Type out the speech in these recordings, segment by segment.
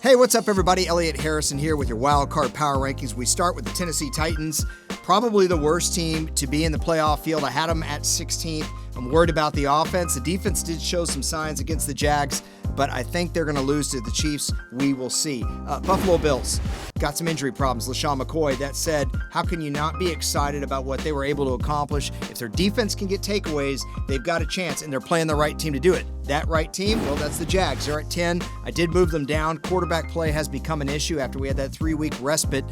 Hey, what's up, everybody? Elliot Harrison here with your Wild Card Power Rankings. We start with the Tennessee Titans, probably the worst team to be in the playoff field. I had them at 16th. I'm worried about the offense. The defense did show some signs against the Jags, but I think they're going to lose to the Chiefs. We will see. Buffalo Bills got some injury problems. LaShawn McCoy. That said, how can you not be excited about what they were able to accomplish? If their defense can get takeaways, they've got a chance, and they're playing the right team to do it. That right team, well, that's the Jags. They're at 10. I did move them down. Quarterback play has become an issue after we had that 3-week respite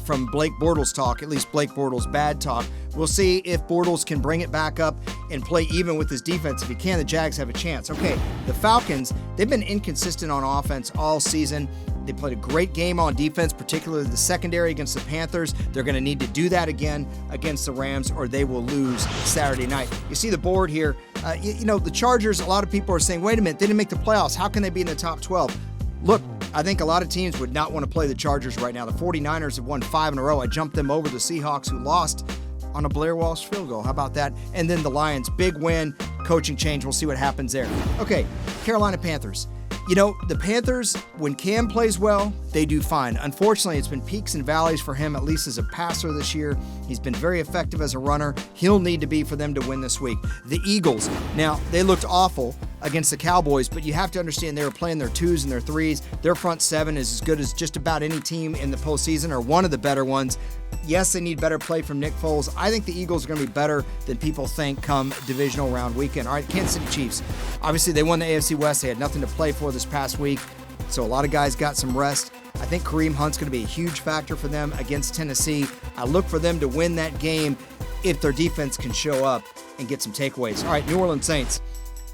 from Blake Bortles talk, at least Blake Bortles bad talk. We'll see if Bortles can bring it back up and play even with his defense. If he can, the Jags have a chance. Okay, the Falcons, they've been inconsistent on offense all season. They played a great game on defense, particularly the secondary against the Panthers. They're going to need to do that again against the Rams, or they will lose Saturday night. You see the board here. The Chargers, a lot of people are saying, wait a minute, they didn't make the playoffs. How can they be in the top 12? Look, I think a lot of teams would not want to play the Chargers right now. The 49ers have won 5 in a row. I jumped them over the Seahawks, who lost on a Blair Walsh field goal. How about that? And then the Lions, big win, coaching change. We'll see what happens there. Okay, Carolina Panthers. The Panthers, when Cam plays well, they do fine. Unfortunately, it's been peaks and valleys for him, at least as a passer this year. He's been very effective as a runner. He'll need to be for them to win this week. The Eagles, now, they looked awful against the Cowboys, but you have to understand they were playing their 2s and their 3s. Their front 7 is as good as just about any team in the postseason, or one of the better ones. Yes, they need better play from Nick Foles. I think the Eagles are going to be better than people think come divisional round weekend. All right, Kansas City Chiefs. Obviously, they won the AFC West. They had nothing to play for this past week, so a lot of guys got some rest. I think Kareem Hunt's going to be a huge factor for them against Tennessee. I look for them to win that game if their defense can show up and get some takeaways. All right, New Orleans Saints.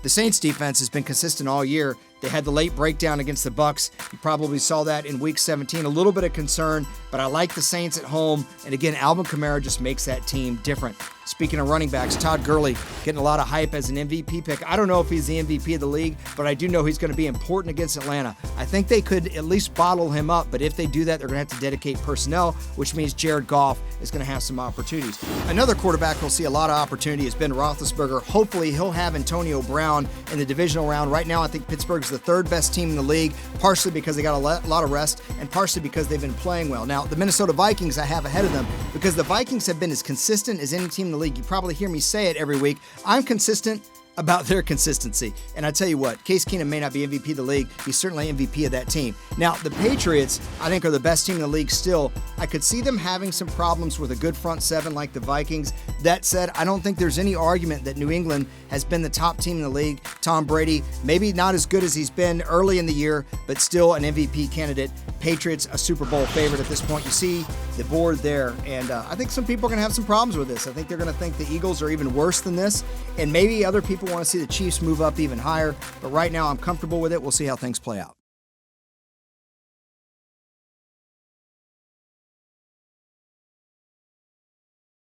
The Saints defense has been consistent all year. They had the late breakdown against the Bucs. You probably saw that in Week 17. A little bit of concern, but I like the Saints at home. And again, Alvin Kamara just makes that team different. Speaking of running backs, Todd Gurley getting a lot of hype as an MVP pick. I don't know if he's the MVP of the league, but I do know he's going to be important against Atlanta. I think they could at least bottle him up, but if they do that, they're going to have to dedicate personnel, which means Jared Goff is going to have some opportunities. Another quarterback who'll see a lot of opportunity is Ben Roethlisberger. Hopefully, he'll have Antonio Brown in the divisional round. Right now, I think Pittsburgh's the third best team in the league, partially because they got a lot of rest and partially because they've been playing well. Now, the Minnesota Vikings I have ahead of them because the Vikings have been as consistent as any team in the league. You probably hear me say it every week. I'm consistent about their consistency. And I tell you what, Case Keenum may not be MVP of the league. He's certainly MVP of that team. Now, the Patriots, I think, are the best team in the league still. I could see them having some problems with a good front 7 like the Vikings. That said, I don't think there's any argument that New England has been the top team in the league. Tom Brady, maybe not as good as he's been early in the year, but still an MVP candidate. Patriots, a Super Bowl favorite at this point. You see the board there, and I think some people are going to have some problems with this. I think they're going to think the Eagles are even worse than this, and maybe other people want to see the Chiefs move up even higher, but right now I'm comfortable with it. We'll see how things play out.